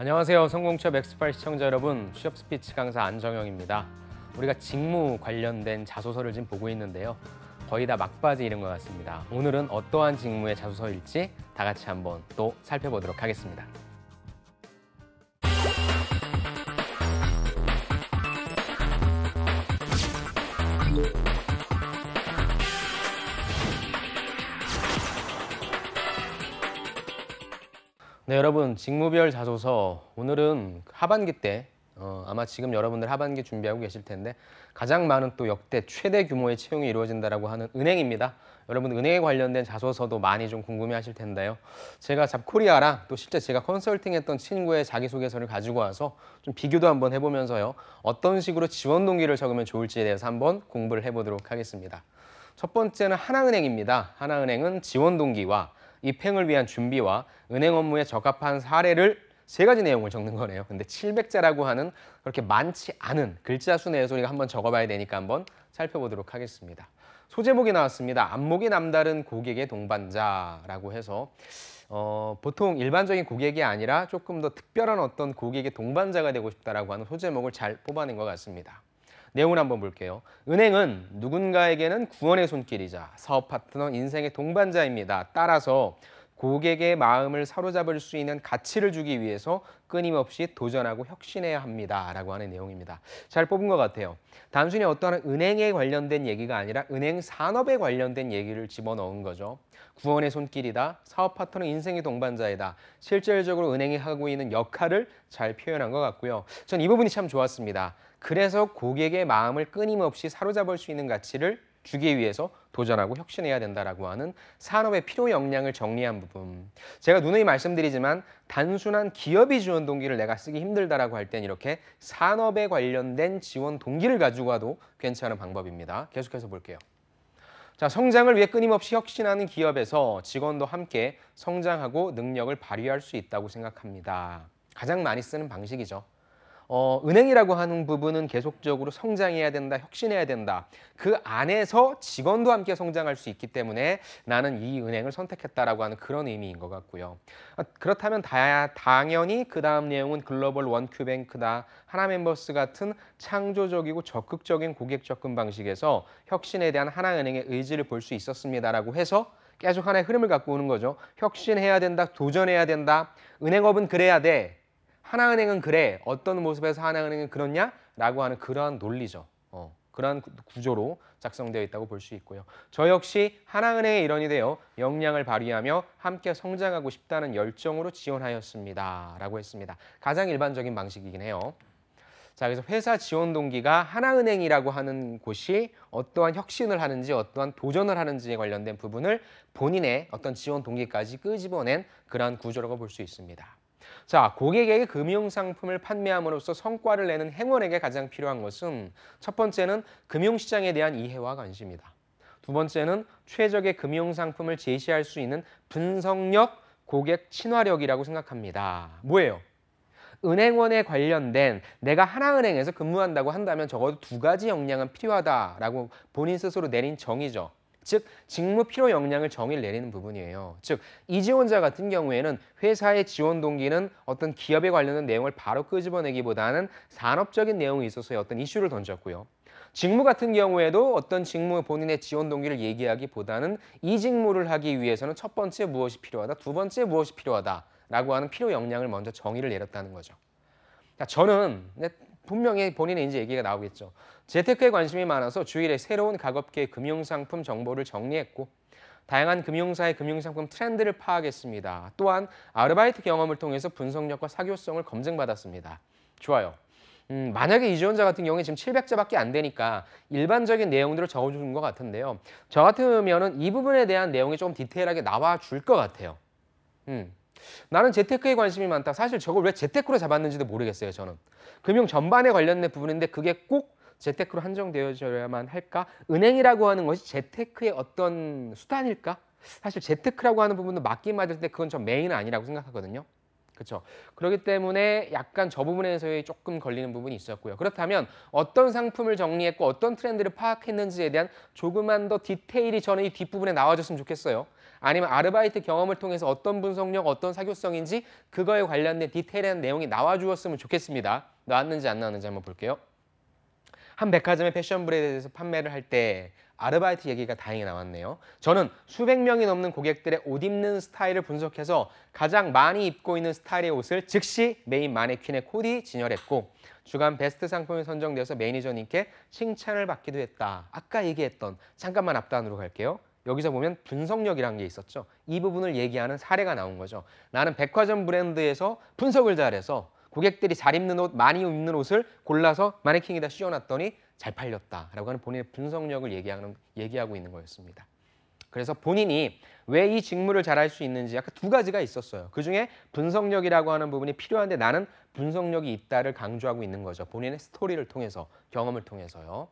안녕하세요. 성공취업 엑스파일 시청자 여러분, 취업 스피치 강사 안정영입니다. 우리가 직무 관련된 자소서를 지금 보고 있는데요. 거의 다 막바지 이른 것 같습니다. 오늘은 어떠한 직무의 자소서일지 다 같이 한번 또 살펴보도록 하겠습니다. 네, 여러분, 직무별 자소서 오늘은 하반기 때 아마 지금 여러분들 하반기 준비하고 계실 텐데 가장 많은 또 역대 최대 규모의 채용이 이루어진다라고 하는 은행입니다. 여러분 은행에 관련된 자소서도 많이 좀 궁금해하실 텐데요. 제가 잡코리아랑 또 실제 제가 컨설팅했던 친구의 자기소개서를 가지고 와서 좀 비교도 한번 해보면서요. 어떤 식으로 지원 동기를 적으면 좋을지에 대해서 한번 공부를 해보도록 하겠습니다. 첫 번째는 하나은행입니다. 하나은행은 지원 동기와 입행을 위한 준비와 은행 업무에 적합한 사례를 세 가지 내용을 적는 거네요. 근데 700자라고 하는 그렇게 많지 않은 글자 수 내에서 우리가 한번 적어봐야 되니까 한번 살펴보도록 하겠습니다. 소제목이 나왔습니다. 안목이 남다른 고객의 동반자라고 해서 보통 일반적인 고객이 아니라 조금 더 특별한 어떤 고객의 동반자가 되고 싶다라고 하는 소제목을 잘 뽑아낸 것 같습니다. 내용을 한번 볼게요. 은행은 누군가에게는 구원의 손길이자 사업 파트너, 인생의 동반자입니다. 따라서 고객의 마음을 사로잡을 수 있는 가치를 주기 위해서 끊임없이 도전하고 혁신해야 합니다. 라고 하는 내용입니다. 잘 뽑은 것 같아요. 단순히 어떠한 은행에 관련된 얘기가 아니라 은행 산업에 관련된 얘기를 집어넣은 거죠. 구원의 손길이다. 사업 파트너, 인생의 동반자이다. 실질적으로 은행이 하고 있는 역할을 잘 표현한 것 같고요. 전 이 부분이 참 좋았습니다. 그래서 고객의 마음을 끊임없이 사로잡을 수 있는 가치를 주기 위해서 도전하고 혁신해야 된다라고 하는 산업의 필요 역량을 정리한 부분. 제가 누누이 말씀드리지만 단순한 기업이 지원 동기를 내가 쓰기 힘들다라고 할 땐 이렇게 산업에 관련된 지원 동기를 가지고 와도 괜찮은 방법입니다. 계속해서 볼게요. 자, 성장을 위해 끊임없이 혁신하는 기업에서 직원도 함께 성장하고 능력을 발휘할 수 있다고 생각합니다. 가장 많이 쓰는 방식이죠. 은행이라고 하는 부분은 계속적으로 성장해야 된다, 혁신해야 된다. 그 안에서 직원도 함께 성장할 수 있기 때문에 나는 이 은행을 선택했다라고 하는 그런 의미인 것 같고요. 그렇다면 당연히 그 다음 내용은 글로벌 원큐뱅크다, 하나멤버스 같은 창조적이고 적극적인 고객 접근 방식에서 혁신에 대한 하나은행의 의지를 볼 수 있었습니다라고 해서 계속 하나의 흐름을 갖고 오는 거죠. 혁신해야 된다, 도전해야 된다, 은행업은 그래야 돼. 하나은행은 그래. 어떤 모습에서 하나은행은 그렇냐? 라고 하는 그러한 논리죠. 그러한 구조로 작성되어 있다고 볼 수 있고요. 저 역시 하나은행의 일원이 되어 역량을 발휘하며 함께 성장하고 싶다는 열정으로 지원하였습니다. 라고 했습니다. 가장 일반적인 방식이긴 해요. 자, 그래서 회사 지원 동기가 하나은행이라고 하는 곳이 어떠한 혁신을 하는지 어떠한 도전을 하는지에 관련된 부분을 본인의 어떤 지원 동기까지 끄집어낸 그러한 구조라고 볼 수 있습니다. 자, 고객에게 금융상품을 판매함으로써 성과를 내는 행원에게 가장 필요한 것은 첫 번째는 금융시장에 대한 이해와 관심이다. 두 번째는 최적의 금융상품을 제시할 수 있는 분석력, 고객 친화력이라고 생각합니다. 뭐예요? 은행원에 관련된 내가 하나은행에서 근무한다고 한다면 적어도 두 가지 역량은 필요하다라고 본인 스스로 내린 정의죠. 즉 직무 필요 역량을 정의를 내리는 부분이에요. 즉 이지원자 같은 경우에는 회사의 지원 동기는 어떤 기업에 관련된 내용을 바로 끄집어내기보다는 산업적인 내용이 있어서의 어떤 이슈를 던졌고요. 직무 같은 경우에도 어떤 직무 본인의 지원 동기를 얘기하기보다는 이 직무를 하기 위해서는 첫 번째 무엇이 필요하다, 두 번째 무엇이 필요하다라고 하는 필요 역량을 먼저 정의를 내렸다는 거죠. 저는 분명히 본인의 이제 얘기가 나오겠죠. 재테크에 관심이 많아서 주일에 새로운 가업계 금융상품 정보를 정리했고 다양한 금융사의 금융상품 트렌드를 파악했습니다. 또한 아르바이트 경험을 통해서 분석력과 사교성을 검증받았습니다. 좋아요. 만약에 이 지원자 같은 경우에 지금 700자밖에 안 되니까 일반적인 내용들을 적어주는 것 같은데요. 저 같으면은 이 부분에 대한 내용이 좀 디테일하게 나와 줄 것 같아요. 나는 재테크에 관심이 많다. 사실 저걸 왜 재테크로 잡았는지도 모르겠어요, 저는. 금융 전반에 관련된 부분인데 그게 꼭 재테크로 한정되어져야만 할까? 은행이라고 하는 것이 재테크의 어떤 수단일까? 사실 재테크라고 하는 부분도 맞긴 맞을 때 그건 전 메인은 아니라고 생각하거든요. 그렇죠. 그렇기 때문에 약간 저 부분에서의 조금 걸리는 부분이 있었고요. 그렇다면 어떤 상품을 정리했고 어떤 트렌드를 파악했는지에 대한 조그만 더 디테일이 저는 이 뒷부분에 나와줬으면 좋겠어요. 아니면 아르바이트 경험을 통해서 어떤 분석력, 어떤 사교성인지 그거에 관련된 디테일한 내용이 나와주었으면 좋겠습니다. 나왔는지 안 나왔는지 한번 볼게요. 한 백화점의 패션 브랜드에서 판매를 할 때 아르바이트 얘기가 다행히 나왔네요. 저는 수백 명이 넘는 고객들의 옷 입는 스타일을 분석해서 가장 많이 입고 있는 스타일의 옷을 즉시 메인 마네킹에 코디 진열했고 주간 베스트 상품이 선정되어서 매니저님께 칭찬을 받기도 했다. 아까 얘기했던 잠깐만 앞단으로 갈게요. 여기서 보면 분석력이라는 게 있었죠. 이 부분을 얘기하는 사례가 나온 거죠. 나는 백화점 브랜드에서 분석을 잘해서 고객들이 잘 입는 옷, 많이 입는 옷을 골라서 마네킹에다 씌워놨더니 잘 팔렸다라고 하는 본인의 분석력을 얘기하고 있는 거였습니다. 그래서 본인이 왜 이 직무를 잘할 수 있는지 약간 두 가지가 있었어요. 그중에 분석력이라고 하는 부분이 필요한데 나는 분석력이 있다를 강조하고 있는 거죠. 본인의 스토리를 통해서, 경험을 통해서요.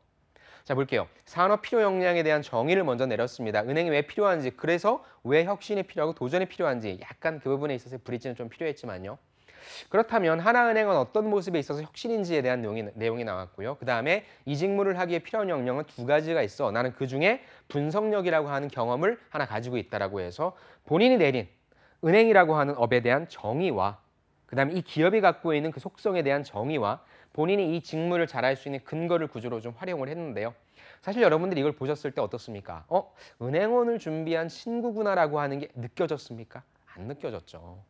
자, 볼게요. 산업 필요 역량에 대한 정의를 먼저 내렸습니다. 은행이 왜 필요한지, 그래서 왜 혁신이 필요하고 도전이 필요한지 약간 그 부분에 있어서 브릿지는 좀 필요했지만요. 그렇다면 하나은행은 어떤 모습에 있어서 혁신인지에 대한 내용이 나왔고요. 그 다음에 이 직무를 하기에 필요한 역량은 두 가지가 있어. 나는 그중에 분석력이라고 하는 경험을 하나 가지고 있다라고 해서 본인이 내린 은행이라고 하는 업에 대한 정의와 그 다음에 이 기업이 갖고 있는 그 속성에 대한 정의와 본인이 이 직무를 잘할 수 있는 근거를 구조로 좀 활용을 했는데요. 사실 여러분들이 이걸 보셨을 때 어떻습니까? 은행원을 준비한 친구구나라고 하는 게 느껴졌습니까? 안 느껴졌죠.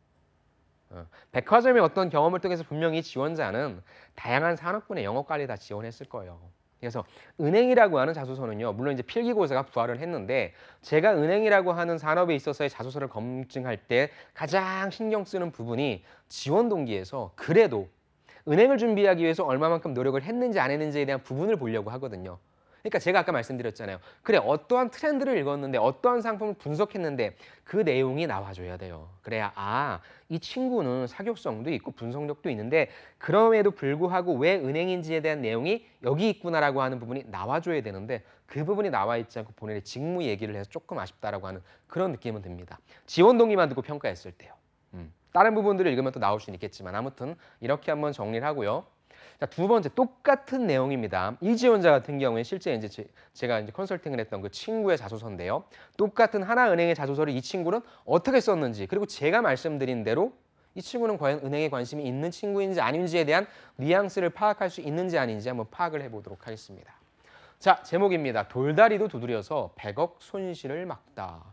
백화점의 어떤 경험을 통해서 분명히 지원자는 다양한 산업군의 영업관리 다 지원했을 거예요. 그래서 은행이라고 하는 자소서는요. 물론 이제 필기고사가 부활을 했는데 제가 은행이라고 하는 산업에 있어서의 자소서를 검증할 때 가장 신경 쓰는 부분이 지원 동기에서 그래도 은행을 준비하기 위해서 얼마만큼 노력을 했는지 안 했는지에 대한 부분을 보려고 하거든요. 그러니까 제가 아까 말씀드렸잖아요. 그래, 어떠한 트렌드를 읽었는데 어떠한 상품을 분석했는데 그 내용이 나와줘야 돼요. 그래야 이 친구는 사교성도 있고 분석력도 있는데 그럼에도 불구하고 왜 은행인지에 대한 내용이 여기 있구나라고 하는 부분이 나와줘야 되는데 그 부분이 나와 있지 않고 본인의 직무 얘기를 해서 조금 아쉽다라고 하는 그런 느낌은 듭니다. 지원 동기만 듣고 평가했을 때요. 다른 부분들을 읽으면 또 나올 수는 있겠지만 아무튼 이렇게 한번 정리를 하고요. 자, 두 번째 똑같은 내용입니다. 이 지원자 같은 경우에 실제 이제 제가 이제 컨설팅을 했던 그 친구의 자소서인데요. 똑같은 하나은행의 자소서를 이 친구는 어떻게 썼는지 그리고 제가 말씀드린 대로 이 친구는 과연 은행에 관심이 있는 친구인지 아닌지에 대한 뉘앙스를 파악할 수 있는지 아닌지 한번 파악을 해보도록 하겠습니다. 자, 제목입니다. 돌다리도 두드려서 100억 손실을 막다.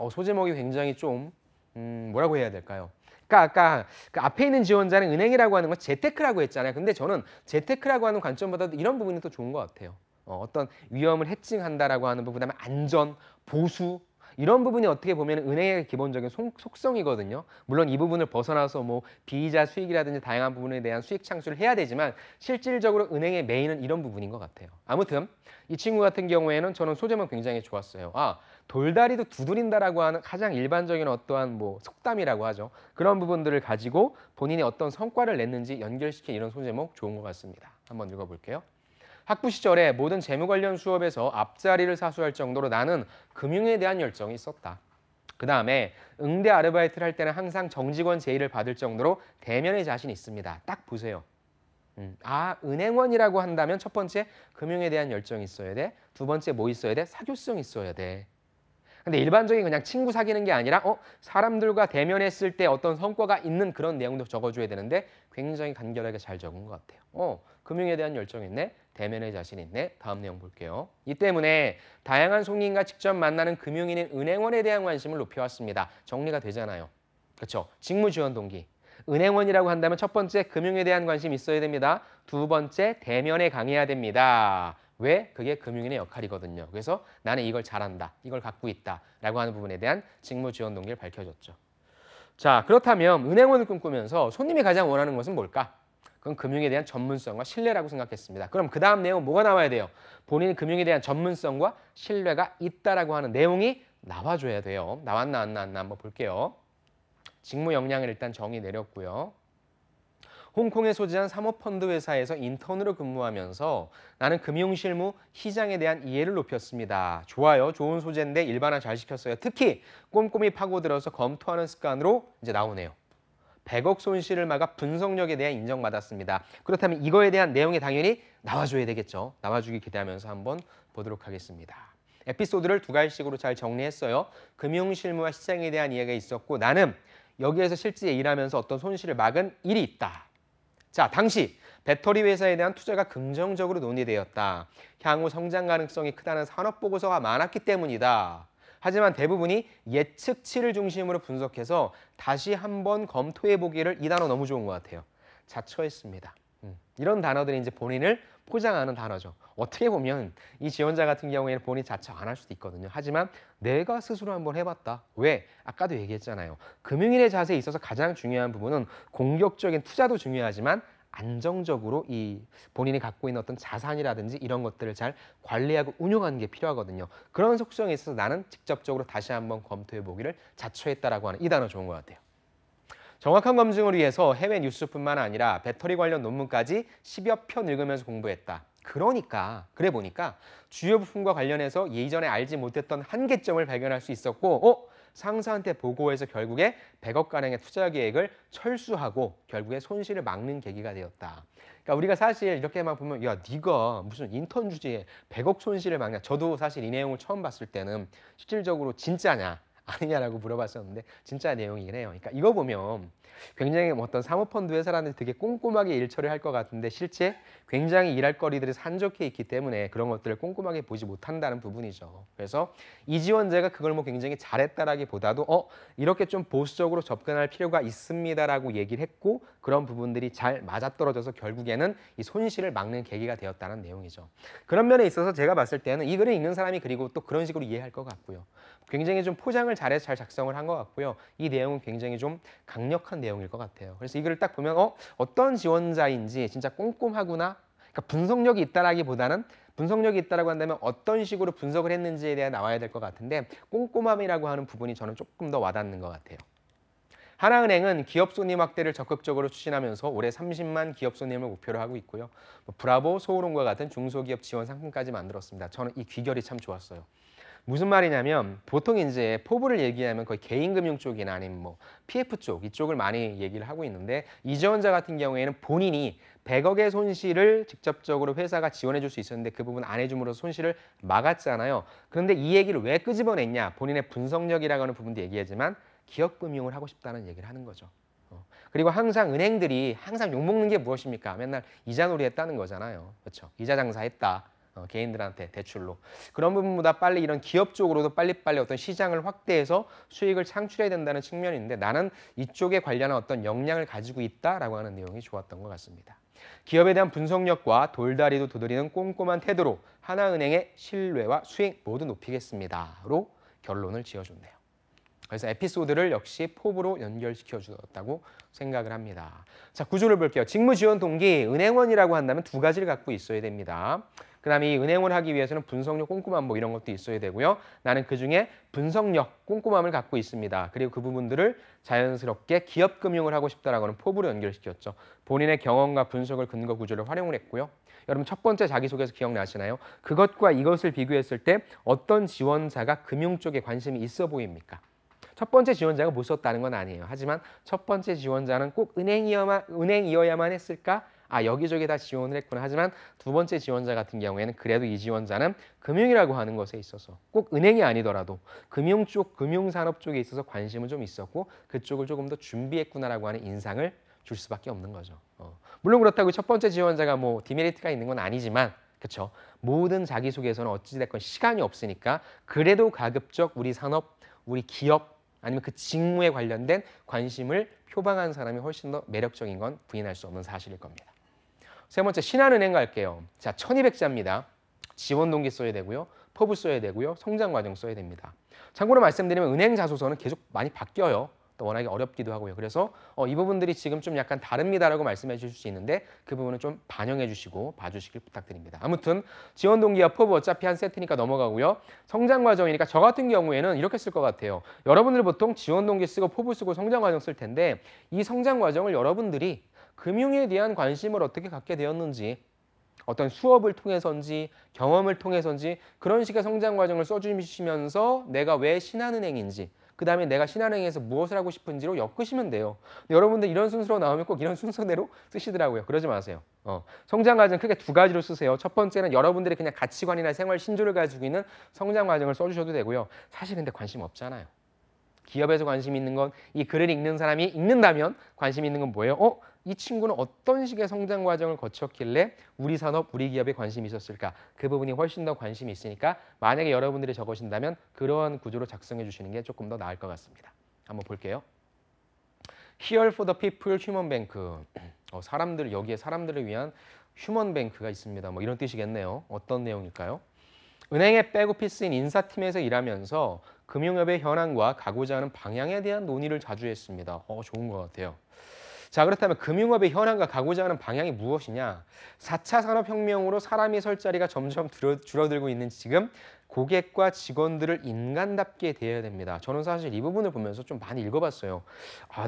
소제목이 굉장히 좀 뭐라고 해야 될까요? 그러니까 아까 그 앞에 있는 지원자는 은행이라고 하는 건 재테크라고 했잖아요. 근데 저는 재테크라고 하는 관점보다도 이런 부분이 더 좋은 것 같아요. 어떤 위험을 해칭한다라고 하는 부분, 그다음에 안전, 보수 이런 부분이 어떻게 보면 은행의 기본적인 속성이거든요. 물론 이 부분을 벗어나서 뭐 비이자 수익이라든지 다양한 부분에 대한 수익 창출을 해야 되지만 실질적으로 은행의 메인은 이런 부분인 것 같아요. 아무튼 이 친구 같은 경우에는 저는 소재만 굉장히 좋았어요. 돌다리도 두드린다라고 하는 가장 일반적인 어떠한 뭐 속담이라고 하죠. 그런 부분들을 가지고 본인이 어떤 성과를 냈는지 연결시킨 이런 소제목 좋은 것 같습니다. 한번 읽어볼게요. 학부 시절에 모든 재무 관련 수업에서 앞자리를 사수할 정도로 나는 금융에 대한 열정이 있었다. 그 다음에 응대 아르바이트를 할 때는 항상 정직원 제의를 받을 정도로 대면에 자신이 있습니다. 딱 보세요. 은행원이라고 한다면 첫 번째 금융에 대한 열정이 있어야 돼. 두 번째 뭐 있어야 돼? 사교성이 있어야 돼. 근데 일반적인 그냥 친구 사귀는 게 아니라 사람들과 대면했을 때 어떤 성과가 있는 그런 내용도 적어줘야 되는데 굉장히 간결하게 잘 적은 것 같아요. 금융에 대한 열정이 있네. 대면에 자신 있네. 다음 내용 볼게요. 이 때문에 다양한 손님과 직접 만나는 금융인인 은행원에 대한 관심을 높여왔습니다. 정리가 되잖아요. 그렇죠? 직무 지원 동기. 은행원이라고 한다면 첫 번째 금융에 대한 관심이 있어야 됩니다. 두 번째 대면에 강해야 됩니다. 왜? 그게 금융인의 역할이거든요. 그래서 나는 이걸 잘한다, 이걸 갖고 있다 라고 하는 부분에 대한 직무 지원 동기를 밝혀줬죠. 자, 그렇다면 은행원을 꿈꾸면서 손님이 가장 원하는 것은 뭘까? 그건 금융에 대한 전문성과 신뢰라고 생각했습니다. 그럼 그 다음 내용은 뭐가 나와야 돼요? 본인 금융에 대한 전문성과 신뢰가 있다라고 하는 내용이 나와줘야 돼요. 나왔나 안 나왔나 한번 볼게요. 직무 역량을 일단 정의 내렸고요. 홍콩에 소재한 사모펀드 회사에서 인턴으로 근무하면서 나는 금융실무 시장에 대한 이해를 높였습니다. 좋아요. 좋은 소재인데 일반화 잘 시켰어요. 특히 꼼꼼히 파고들어서 검토하는 습관으로 이제 나오네요. 100억 손실을 막아 분석력에 대한 인정받았습니다. 그렇다면 이거에 대한 내용이 당연히 나와줘야 되겠죠. 나와주기 기대하면서 한번 보도록 하겠습니다. 에피소드를 두 가지씩으로 잘 정리했어요. 금융실무와 시장에 대한 이야기가 있었고 나는 여기에서 실제 일하면서 어떤 손실을 막은 일이 있다. 자, 당시 배터리 회사에 대한 투자가 긍정적으로 논의되었다. 향후 성장 가능성이 크다는 산업 보고서가 많았기 때문이다. 하지만 대부분이 예측치를 중심으로 분석해서 다시 한번 검토해 보기를 이 단어 너무 좋은 것 같아요. 자처했습니다. 이런 단어들이 이제 본인을 포장하는 단어죠. 어떻게 보면 이 지원자 같은 경우에는 본인 자처 안 할 수도 있거든요. 하지만 내가 스스로 한번 해봤다. 왜? 아까도 얘기했잖아요. 금융인의 자세에 있어서 가장 중요한 부분은 공격적인 투자도 중요하지만 안정적으로 이 본인이 갖고 있는 어떤 자산이라든지 이런 것들을 잘 관리하고 운용하는 게 필요하거든요. 그런 속성에 있어서 나는 직접적으로 다시 한번 검토해 보기를 자처했다라고 하는 이 단어 좋은 것 같아요. 정확한 검증을 위해서 해외 뉴스뿐만 아니라 배터리 관련 논문까지 10여 편 읽으면서 공부했다. 그래 보니까 주요 부품과 관련해서 예전에 알지 못했던 한계점을 발견할 수 있었고 상사한테 보고해서 결국에 100억가량의 투자 계획을 철수하고 결국에 손실을 막는 계기가 되었다. 그러니까 우리가 사실 이렇게만 보면 야, 네가 무슨 인턴 주제에 100억 손실을 막냐. 저도 사실 이 내용을 처음 봤을 때는 실질적으로 진짜냐 아니냐라고 물어봤었는데 진짜 내용이긴 해요. 그러니까 이거 보면 굉장히 어떤 사모펀드 회사라는 되게 꼼꼼하게 일 처리할 것 같은데 실제 굉장히 일할 거리들이 산적해 있기 때문에 그런 것들을 꼼꼼하게 보지 못한다는 부분이죠. 그래서 이 지원자가 그걸 뭐 굉장히 잘했다라기보다도 이렇게 좀 보수적으로 접근할 필요가 있습니다라고 얘기를 했고 그런 부분들이 잘 맞아떨어져서 결국에는 이 손실을 막는 계기가 되었다는 내용이죠. 그런 면에 있어서 제가 봤을 때는 이 글을 읽는 사람이 그리고 또 그런 식으로 이해할 것 같고요. 굉장히 좀 포장을 잘해서 잘 작성을 한 것 같고요. 이 내용은 굉장히 좀 강력한 내용일 것 같아요. 그래서 이 글을 딱 보면 어떤 지원자인지 진짜 꼼꼼하구나. 그러니까 분석력이 있다라기보다는 분석력이 있다라고 한다면 어떤 식으로 분석을 했는지에 대해 나와야 될 것 같은데 꼼꼼함이라고 하는 부분이 저는 조금 더 와닿는 것 같아요. 하나은행은 기업 손님 확대를 적극적으로 추진하면서 올해 30만 기업 손님을 목표로 하고 있고요. 브라보, 소우론과 같은 중소기업 지원 상품까지 만들었습니다. 저는 이 귀결이 참 좋았어요. 무슨 말이냐면 보통 이제 포부를 얘기하면 거의 개인금융 쪽이나 아니면 뭐 PF 쪽 이쪽을 많이 얘기를 하고 있는데 이 지원자 같은 경우에는 본인이 100억의 손실을 직접적으로 회사가 지원해 줄 수 있었는데 그 부분 안 해줌으로써 손실을 막았잖아요. 그런데 이 얘기를 왜 끄집어냈냐? 본인의 분석력이라고 하는 부분도 얘기하지만 기업금융을 하고 싶다는 얘기를 하는 거죠. 그리고 항상 은행들이 항상 욕먹는 게 무엇입니까? 맨날 이자놀이 했다는 거잖아요. 그렇죠? 이자 장사했다. 개인들한테 대출로. 그런 부분보다 빨리 이런 기업 쪽으로도 빨리빨리 어떤 시장을 확대해서 수익을 창출해야 된다는 측면인데 나는 이쪽에 관련한 어떤 역량을 가지고 있다라고 하는 내용이 좋았던 것 같습니다. 기업에 대한 분석력과 돌다리도 두드리는 꼼꼼한 태도로 하나은행의 신뢰와 수익 모두 높이겠습니다로 결론을 지어줬네요. 그래서 에피소드를 역시 포부로 연결시켜 주었다고 생각을 합니다. 자, 구조를 볼게요. 직무 지원 동기, 은행원이라고 한다면 두 가지를 갖고 있어야 됩니다. 그 다음에 이 은행원 하기 위해서는 분석력, 꼼꼼함 뭐 이런 것도 있어야 되고요. 나는 그중에 분석력, 꼼꼼함을 갖고 있습니다. 그리고 그 부분들을 자연스럽게 기업금융을 하고 싶다라고 하는 포부로 연결시켰죠. 본인의 경험과 분석을 근거 구조를 활용을 했고요. 여러분 첫 번째 자기소개에서 기억나시나요? 그것과 이것을 비교했을 때 어떤 지원자가 금융 쪽에 관심이 있어 보입니까? 첫 번째 지원자가 못 썼다는 건 아니에요. 하지만 첫 번째 지원자는 꼭 은행이어야만 했을까? 여기저기 다 지원을 했구나. 하지만 두 번째 지원자 같은 경우에는 그래도 이 지원자는 금융이라고 하는 것에 있어서 꼭 은행이 아니더라도 금융 쪽, 금융산업 쪽에 있어서 관심은 좀 있었고 그쪽을 조금 더 준비했구나라고 하는 인상을 줄 수밖에 없는 거죠. 물론 그렇다고 첫 번째 지원자가 뭐 디메리트가 있는 건 아니지만 그렇죠. 모든 자기소개서는 어찌됐건 시간이 없으니까 그래도 가급적 우리 산업, 우리 기업 아니면 그 직무에 관련된 관심을 표방한 사람이 훨씬 더 매력적인 건 부인할 수 없는 사실일 겁니다. 세 번째, 신한은행 갈게요. 자, 1200자입니다. 지원 동기 써야 되고요. 포부 써야 되고요. 성장 과정 써야 됩니다. 참고로 말씀드리면 은행 자소서는 계속 많이 바뀌어요. 또 워낙에 어렵기도 하고요. 그래서 이 부분들이 지금 좀 약간 다릅니다라고 말씀해 주실 수 있는데 그 부분은 좀 반영해 주시고 봐주시길 부탁드립니다. 아무튼 지원 동기와 포부 어차피 한 세트니까 넘어가고요. 성장 과정이니까 저 같은 경우에는 이렇게 쓸 것 같아요. 여러분들 보통 지원 동기 쓰고 포부 쓰고 성장 과정 쓸 텐데 이 성장 과정을 여러분들이 금융에 대한 관심을 어떻게 갖게 되었는지 어떤 수업을 통해서인지 경험을 통해서인지 그런 식의 성장 과정을 써주시면서 내가 왜 신한은행인지 그 다음에 내가 신한은행에서 무엇을 하고 싶은지로 엮으시면 돼요. 여러분들 이런 순서로 나오면 꼭 이런 순서대로 쓰시더라고요. 그러지 마세요. 성장 과정 크게 두 가지로 쓰세요. 첫 번째는 여러분들의 그냥 가치관이나 생활 신조를 가지고 있는 성장 과정을 써주셔도 되고요. 사실 근데 관심 없잖아요. 기업에서 관심 있는 건 이 글을 읽는 사람이 읽는다면 관심 있는 건 뭐예요? 이 친구는 어떤 식의 성장 과정을 거쳤길래 우리 산업, 우리 기업에 관심이 있었을까? 그 부분이 훨씬 더 관심이 있으니까 만약에 여러분들이 적으신다면 그러한 구조로 작성해 주시는 게 조금 더 나을 것 같습니다. 한번 볼게요. Here for the people human bank. 사람들, 여기에 사람들을 위한 휴먼 뱅크가 있습니다. 뭐 이런 뜻이겠네요. 어떤 내용일까요? 은행의 백오피스인 인사팀에서 일하면서 금융업의 현황과 가고자 하는 방향에 대한 논의를 자주 했습니다. 좋은 것 같아요. 자, 그렇다면 금융업의 현황과 가고자 하는 방향이 무엇이냐? 4차 산업혁명으로 사람이 설 자리가 점점 줄어들고 있는 지금 고객과 직원들을 인간답게 대해야 됩니다. 저는 사실 이 부분을 보면서 좀 많이 읽어봤어요.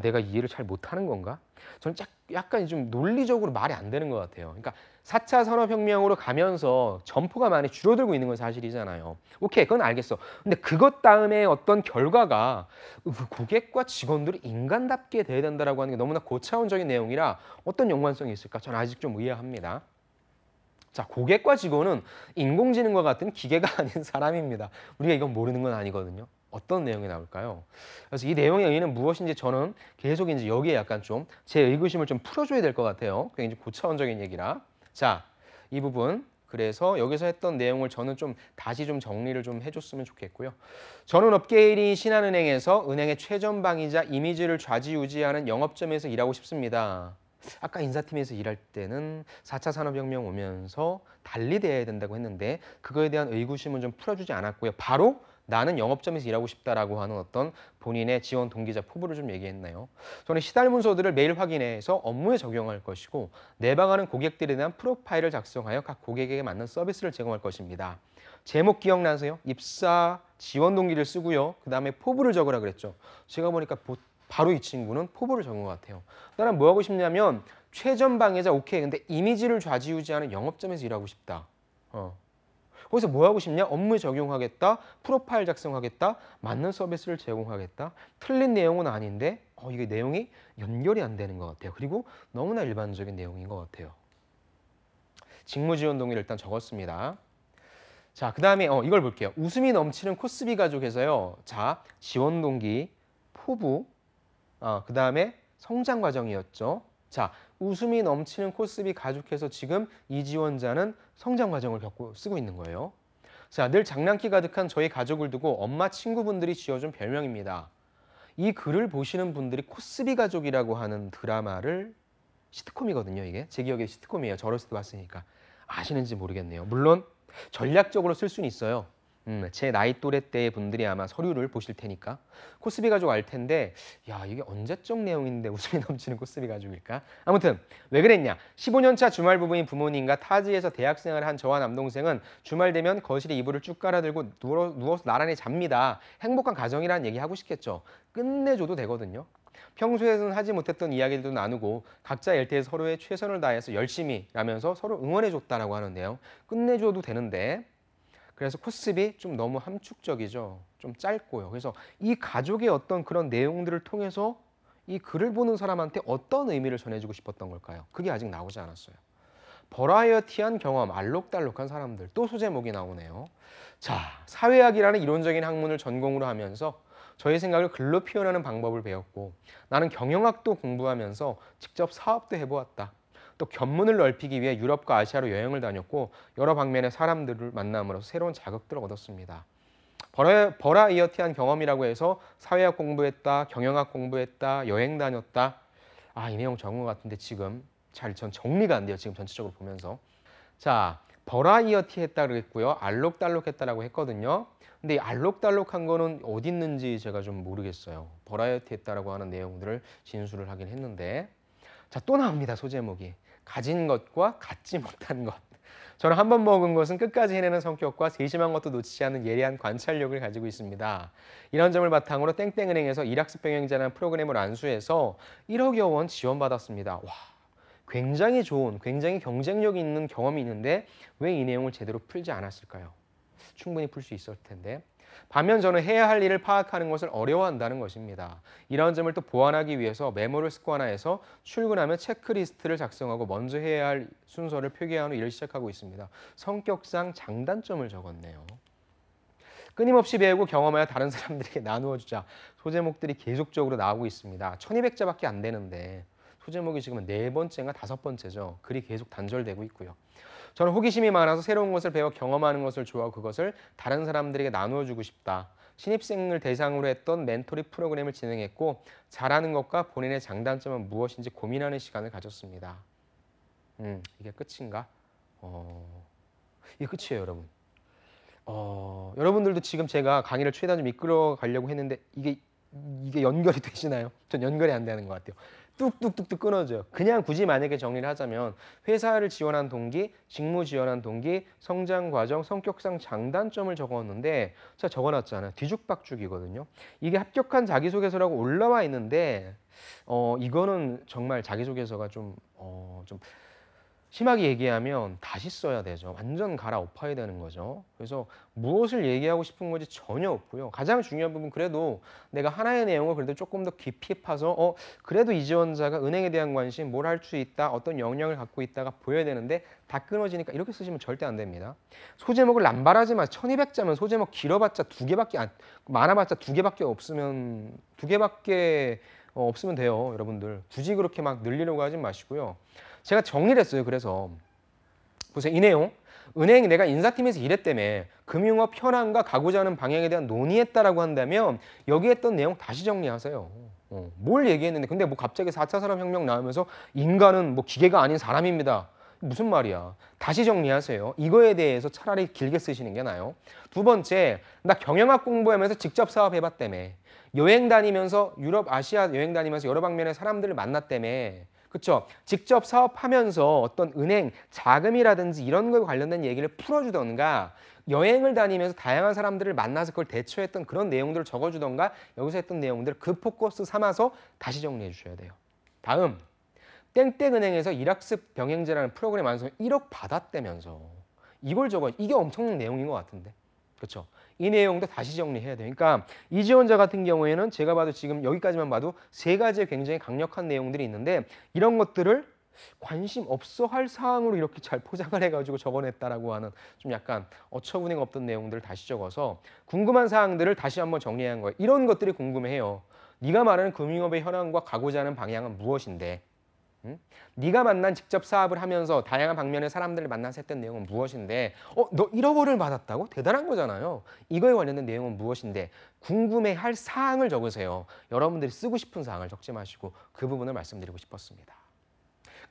내가 이해를 잘 못하는 건가? 저는 약간 좀 논리적으로 말이 안 되는 것 같아요. 그러니까 4차 산업혁명으로 가면서 점포가 많이 줄어들고 있는 건 사실이잖아요. 오케이, 그건 알겠어. 근데 그것 다음에 어떤 결과가 고객과 직원들을 인간답게 대해야 된다라고 하는 게 너무나 고차원적인 내용이라 어떤 연관성이 있을까? 저는 아직 좀 의아합니다. 자, 고객과 직원은 인공지능과 같은 기계가 아닌 사람입니다. 우리가 이건 모르는 건 아니거든요. 어떤 내용이 나올까요? 그래서 이 내용의 의미는 무엇인지 저는 계속 이제 여기에 약간 좀 제 의구심을 좀 풀어줘야 될 것 같아요. 굉장히 고차원적인 얘기라. 자, 이 부분. 그래서 여기서 했던 내용을 저는 좀 다시 좀 정리를 좀 해줬으면 좋겠고요. 저는 업계 1위인 신한은행에서 은행의 최전방이자 이미지를 좌지우지하는 영업점에서 일하고 싶습니다. 아까 인사팀에서 일할 때는 4차 산업혁명 오면서 달리 돼야 된다고 했는데 그거에 대한 의구심은 좀 풀어주지 않았고요. 바로 나는 영업점에서 일하고 싶다라고 하는 어떤 본인의 지원 동기자 포부를 좀 얘기했나요? 저는 시달 문서들을 매일 확인해서 업무에 적용할 것이고 내방하는 고객들에 대한 프로파일을 작성하여 각 고객에게 맞는 서비스를 제공할 것입니다. 제목 기억나세요? 입사 지원 동기를 쓰고요. 그 다음에 포부를 적으라 그랬죠. 제가 보니까 바로 이 친구는 포부를 적은 것 같아요. 나는 뭐 하고 싶냐면 최전방에자 오케이. 근데 이미지를 좌지우지하는 영업점에서 일하고 싶다. 거기서 뭐 하고 싶냐? 업무에 적용하겠다. 프로파일 작성하겠다. 맞는 서비스를 제공하겠다. 틀린 내용은 아닌데 이게 내용이 연결이 안 되는 것 같아요. 그리고 너무나 일반적인 내용인 것 같아요. 직무 지원 동의를 일단 적었습니다. 자, 그 다음에 이걸 볼게요. 웃음이 넘치는 코스비 가족에서요. 자, 지원 동기, 포부, 그 다음에 성장 과정이었죠. 자, 웃음이 넘치는 코스비 가족에서 지금 이 지원자는 성장 과정을 쓰고 있는 거예요. 자, 늘 장난기 가득한 저희 가족을 두고 엄마 친구분들이 지어준 별명입니다. 이 글을 보시는 분들이 코스비 가족이라고 하는 드라마를 시트콤이거든요, 이게. 제 기억에 시트콤이에요. 저 어렸을 때 봤으니까. 아시는지 모르겠네요. 물론 전략적으로 쓸 수는 있어요. 제 나이 또래 때의 분들이 아마 서류를 보실 테니까 코스비 가족 알 텐데 야 이게 언제적 내용인데 웃음이 넘치는 코스비 가족일까? 아무튼 왜 그랬냐? 15년차 주말 부부인 부모님과 타지에서 대학생활을 한 저와 남동생은 주말 되면 거실에 이불을 쭉 깔아들고 누워서 나란히 잡니다. 행복한 가정이라는 얘기 하고 싶겠죠. 끝내줘도 되거든요. 평소에는 하지 못했던 이야기들도 나누고 각자 일대에 서로의 최선을 다해서 열심히 라면서 서로 응원해줬다라고 하는데요. 끝내줘도 되는데 그래서 코스비 좀 너무 함축적이죠. 좀 짧고요. 그래서 이 가족의 어떤 그런 내용들을 통해서 이 글을 보는 사람한테 어떤 의미를 전해주고 싶었던 걸까요? 그게 아직 나오지 않았어요. 버라이어티한 경험, 알록달록한 사람들. 또 소제목이 나오네요. 자, 사회학이라는 이론적인 학문을 전공으로 하면서 저의 생각을 글로 표현하는 방법을 배웠고 나는 경영학도 공부하면서 직접 사업도 해보았다. 또 견문을 넓히기 위해 유럽과 아시아로 여행을 다녔고 여러 방면의 사람들을 만남으로써 새로운 자극들을 얻었습니다. 버라이어티한 경험이라고 해서 사회학 공부했다, 경영학 공부했다, 여행 다녔다. 이 내용 적은 것 같은데 지금 전 정리가 안 돼요. 지금 전체적으로 보면서. 자, 버라이어티했다 그랬고요. 알록달록했다라고 했거든요. 근데 이 알록달록한 거는 어디 있는지 제가 좀 모르겠어요. 버라이어티했다라고 하는 내용들을 진술을 하긴 했는데 자, 또 나옵니다. 소제목이. 가진 것과 갖지 못한 것. 저는 한 번 먹은 것은 끝까지 해내는 성격과 세심한 것도 놓치지 않는 예리한 관찰력을 가지고 있습니다. 이런 점을 바탕으로 땡땡은행에서 일학습 병행자라는 프로그램을 안수해서 1억여 원 지원받았습니다. 와, 굉장히 좋은, 굉장히 경쟁력 있는 경험이 있는데 왜 이 내용을 제대로 풀지 않았을까요? 충분히 풀 수 있을 텐데. 반면 저는 해야 할 일을 파악하는 것을 어려워한다는 것입니다. 이런 점을 또 보완하기 위해서 메모를 습관화해서 출근하면 체크리스트를 작성하고 먼저 해야 할 순서를 표기한 후 일을 시작하고 있습니다. 성격상 장단점을 적었네요. 끊임없이 배우고 경험하여 다른 사람들에게 나누어 주자. 소제목들이 계속적으로 나오고 있습니다. 1200자밖에 안 되는데 소제목이 지금 4번째인가 5번째죠. 글이 계속 단절되고 있고요. 저는 호기심이 많아서 새로운 것을 배워 경험하는 것을 좋아하고 그것을 다른 사람들에게 나누어 주고 싶다. 신입생을 대상으로 했던 멘토링 프로그램을 진행했고 잘하는 것과 본인의 장단점은 무엇인지 고민하는 시간을 가졌습니다. 이게 끝인가? 이게 끝이에요, 여러분. 여러분들도 지금 제가 강의를 최대한 좀 이끌어 가려고 했는데 이게 연결이 되시나요? 전 연결이 안 되는 것 같아요. 뚝뚝뚝뚝 끊어져요. 그냥 굳이 만약에 정리를 하자면 회사를 지원한 동기, 직무 지원한 동기, 성장 과정, 성격상 장단점을 적어놨는데 제가 적어놨잖아요. 뒤죽박죽이거든요. 이게 합격한 자기소개서라고 올라와 있는데 이거는 정말 자기소개서가 좀 심하게 얘기하면 다시 써야 되죠. 완전 갈아엎어야 되는 거죠. 그래서 무엇을 얘기하고 싶은 건지 전혀 없고요. 가장 중요한 부분 그래도 내가 하나의 내용을 그래도 조금 더 깊이 파서 그래도 이 지원자가 은행에 대한 관심, 뭘 할 수 있다, 어떤 역량을 갖고 있다가 보여야 되는데 다 끊어지니까 이렇게 쓰시면 절대 안 됩니다. 소제목을 남발하지 마. 1200자면 소제목 길어봤자 2개밖에 많아봤자 2개밖에 없으면 2개밖에 없으면 돼요. 여러분들 굳이 그렇게 막 늘리려고 하지 마시고요. 제가 정리를 했어요. 그래서 보세요. 이 내용. 은행 내가 인사팀에서 일했다며 금융업 현황과 가고자 하는 방향에 대한 논의했다라고 한다면 여기 했던 내용 다시 정리하세요. 뭘 얘기했는데 근데 뭐 갑자기 4차 산업혁명 나오면서 인간은 뭐 기계가 아닌 사람입니다. 무슨 말이야. 다시 정리하세요. 이거에 대해서 차라리 길게 쓰시는 게 나아요. 두 번째, 나 경영학 공부하면서 직접 사업해봤다며 여행 다니면서 유럽, 아시아 여행 다니면서 여러 방면의 사람들을 만났다며 그렇죠? 직접 사업하면서 어떤 은행 자금이라든지 이런 거에 관련된 얘기를 풀어주던가 여행을 다니면서 다양한 사람들을 만나서 그걸 대처했던 그런 내용들을 적어주던가 여기서 했던 내용들을 그 포커스 삼아서 다시 정리해 주셔야 돼요. 다음, 땡땡은행에서 일학습 병행제라는 프로그램 완성 1억 받았다면서 이걸 이게 엄청난 내용인 것 같은데 그렇죠? 이 내용도 다시 정리해야 돼요. 그러니까 이 지원자 같은 경우에는 제가 봐도 지금 여기까지만 봐도 3가지의 굉장히 강력한 내용들이 있는데 이런 것들을 관심 없어 할 사항으로 이렇게 잘 포장을 해가지고 적어냈다라고 하는 좀 약간 어처구니가 없던 내용들을 다시 적어서 궁금한 사항들을 다시 한번 정리한 거예요. 이런 것들이 궁금해해요. 네가 말하는 금융업의 현황과 가고자 하는 방향은 무엇인데? 응? 네가 만난 직접 사업을 하면서 다양한 방면의 사람들을 만나서 했던 내용은 무엇인데 너 1억 원을 받았다고? 대단한 거잖아요. 이거에 관련된 내용은 무엇인데 궁금해할 사항을 적으세요. 여러분들이 쓰고 싶은 사항을 적지 마시고 그 부분을 말씀드리고 싶었습니다.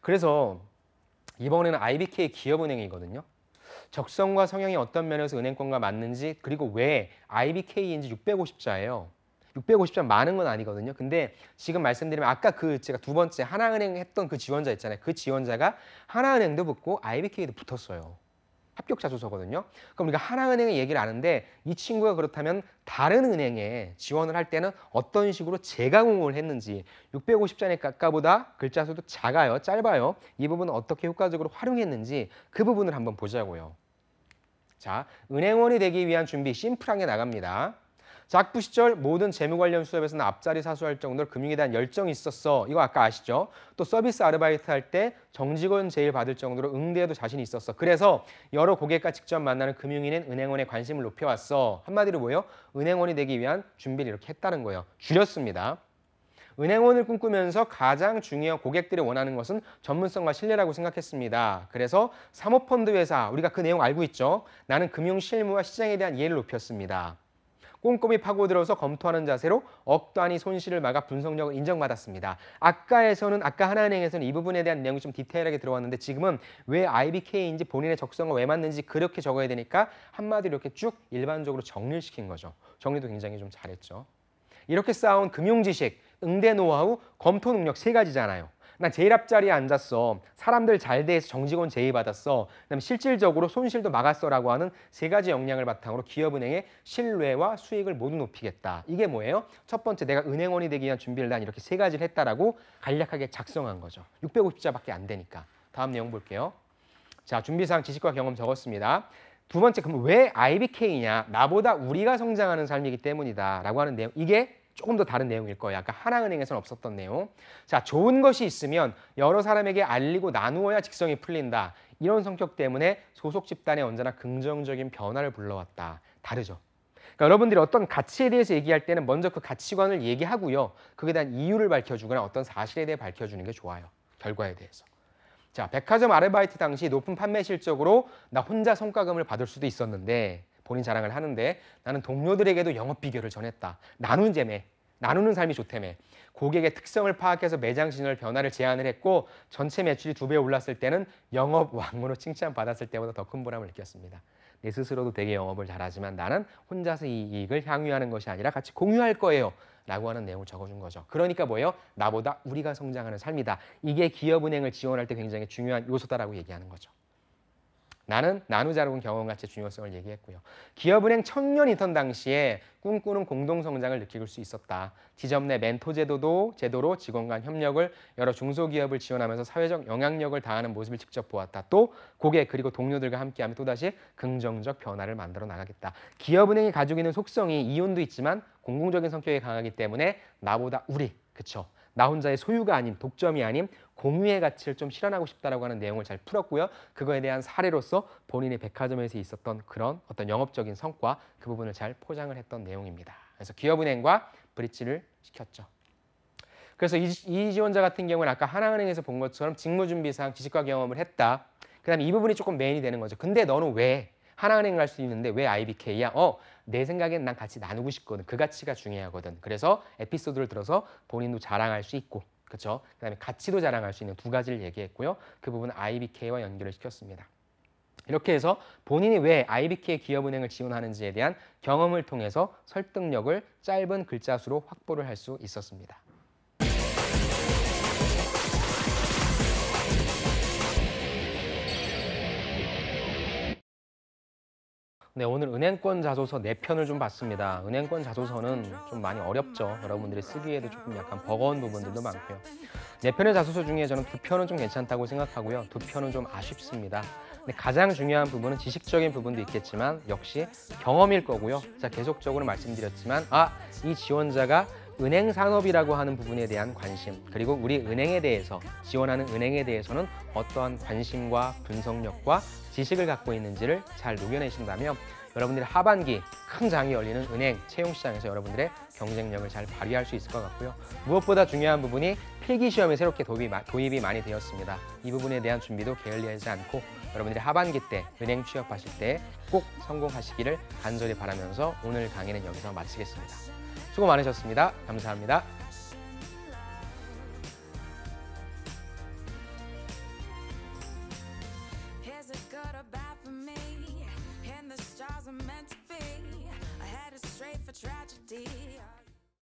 그래서 이번에는 IBK 기업은행이거든요. 적성과 성향이 어떤 면에서 은행권과 맞는지 그리고 왜 IBK인지 650자예요. 650점 많은 건 아니거든요. 근데 지금 말씀드리면 아까 제가 2번째 하나은행 했던 그 지원자 있잖아요. 그 지원자가 하나은행도 붙고 IBK도 붙었어요. 합격 자소서거든요. 그럼 우리가 하나은행의 얘기를 아는데 이 친구가 그렇다면 다른 은행에 지원을 할 때는 어떤 식으로 재가공을 했는지 650자니까보다 글자 수도 작아요. 짧아요. 이 부분은 어떻게 효과적으로 활용했는지 그 부분을 한번 보자고요. 자, 은행원이 되기 위한 준비 심플하게 나갑니다. 작부 시절 모든 재무 관련 수업에서는 앞자리 사수할 정도로 금융에 대한 열정이 있었어. 이거 아까 아시죠? 또 서비스 아르바이트 할 때 정직원 제일 받을 정도로 응대에도 자신이 있었어. 그래서 여러 고객과 직접 만나는 금융인은 은행원에 관심을 높여왔어. 한마디로 뭐예요? 은행원이 되기 위한 준비를 이렇게 했다는 거예요. 줄였습니다. 은행원을 꿈꾸면서 가장 중요한 고객들이 원하는 것은 전문성과 신뢰라고 생각했습니다. 그래서 사모펀드 회사, 우리가 그 내용 알고 있죠? 나는 금융 실무와 시장에 대한 이해를 높였습니다. 꼼꼼히 파고들어서 검토하는 자세로 억 단위 손실을 막아 분석력을 인정받았습니다. 아까 하나은행에서는 이 부분에 대한 내용이 좀 디테일하게 들어왔는데 지금은 왜 IBK인지 본인의 적성과 왜 맞는지 그렇게 적어야 되니까 한마디로 이렇게 쭉 일반적으로 정리를 시킨 거죠. 정리도 굉장히 좀 잘했죠. 이렇게 쌓아온 금융 지식, 응대 노하우, 검토 능력 3가지잖아요. 난 제일 앞자리에 앉았어. 사람들 잘 대해서 정직원 제의받았어. 그다음에 실질적으로 손실도 막았어라고 하는 3가지 역량을 바탕으로 기업은행의 신뢰와 수익을 모두 높이겠다. 이게 뭐예요? 첫 번째, 내가 은행원이 되기 위한 준비를 난 이렇게 3가지를 했다라고 간략하게 작성한 거죠. 650자밖에 안 되니까. 다음 내용 볼게요. 자, 준비사항 지식과 경험 적었습니다. 두 번째, 그럼 왜 IBK냐? 나보다 우리가 성장하는 삶이기 때문이다 라고 하는 내용. 이게 조금 더 다른 내용일 거예요. 아까 하나은행에서는 없었던 내용. 자, 좋은 것이 있으면 여러 사람에게 알리고 나누어야 직성이 풀린다. 이런 성격 때문에 소속 집단에 언제나 긍정적인 변화를 불러왔다. 다르죠. 그러니까 여러분들이 어떤 가치에 대해서 얘기할 때는 먼저 그 가치관을 얘기하고요. 그에 대한 이유를 밝혀주거나 어떤 사실에 대해 밝혀주는 게 좋아요. 결과에 대해서. 자, 백화점 아르바이트 당시 높은 판매 실적으로 나 혼자 성과금을 받을 수도 있었는데 본인 자랑을 하는데 나는 동료들에게도 영업 비결을 전했다. 나누는 삶이 좋다며. 고객의 특성을 파악해서 매장 진열 변화를 제안을 했고 전체 매출이 2배 올랐을 때는 영업 왕으로 칭찬받았을 때보다 더 큰 보람을 느꼈습니다. 내 스스로도 되게 영업을 잘하지만 나는 혼자서 이 이익을 향유하는 것이 아니라 같이 공유할 거예요. 라고 하는 내용을 적어준 거죠. 그러니까 뭐예요? 나보다 우리가 성장하는 삶이다. 이게 기업은행을 지원할 때 굉장히 중요한 요소다라고 얘기하는 거죠. 나는 나누자로운 경험가치의 중요성을 얘기했고요. 기업은행 청년 인턴 당시에 꿈꾸는 공동성장을 느낄 수 있었다. 지점 내 멘토 제도로 직원 간 협력을 여러 중소기업을 지원하면서 사회적 영향력을 다하는 모습을 직접 보았다. 또 고객 그리고 동료들과 함께하면 또다시 긍정적 변화를 만들어 나가겠다. 기업은행이 가지고 있는 속성이 이윤도 있지만 공공적인 성격이 강하기 때문에 나보다 우리, 그쵸? 나 혼자의 소유가 아닌 독점이 아닌 공유의 가치를 좀 실현하고 싶다라고 하는 내용을 잘 풀었고요. 그거에 대한 사례로서 본인의 백화점에서 있었던 그런 어떤 영업적인 성과 그 부분을 잘 포장을 했던 내용입니다. 그래서 기업은행과 브릿지를 시켰죠. 그래서 이 지원자 같은 경우는 아까 하나은행에서 본 것처럼 직무준비상 지식과 경험을 했다. 그다음에 이 부분이 조금 메인이 되는 거죠. 근데 너는 왜 하나은행 갈 수 있는데 왜 IBK야? 내 생각엔 난 같이 나누고 싶거든. 그 가치가 중요하거든. 그래서 에피소드를 들어서 본인도 자랑할 수 있고, 그렇죠? 그다음에 가치도 자랑할 수 있는 두 가지를 얘기했고요. 그 부분은 IBK와 연결을 시켰습니다. 이렇게 해서 본인이 왜 IBK 기업은행을 지원하는지에 대한 경험을 통해서 설득력을 짧은 글자 수로 확보를 할 수 있었습니다. 네, 오늘 은행권 자소서 4편을 좀 봤습니다. 은행권 자소서는 좀 많이 어렵죠. 여러분들이 쓰기에도 조금 약간 버거운 부분들도 많고요. 4편의 자소서 중에 저는 2편은 좀 괜찮다고 생각하고요. 2편은 좀 아쉽습니다. 근데 가장 중요한 부분은 지식적인 부분도 있겠지만 역시 경험일 거고요. 자, 계속적으로 말씀드렸지만 이 지원자가 은행 산업이라고 하는 부분에 대한 관심, 그리고 우리 은행에 대해서, 지원하는 은행에 대해서는 어떠한 관심과 분석력과 지식을 갖고 있는지를 잘 녹여내신다면 여러분들이 하반기 큰 장이 열리는 은행 채용시장에서 여러분들의 경쟁력을 잘 발휘할 수 있을 것 같고요. 무엇보다 중요한 부분이 필기시험에 새롭게 도입이 많이 되었습니다. 이 부분에 대한 준비도 게을리하지 않고 여러분들이 하반기 때 은행 취업하실 때 꼭 성공하시기를 간절히 바라면서 오늘 강의는 여기서 마치겠습니다. 수고 많으셨습니다. 감사합니다.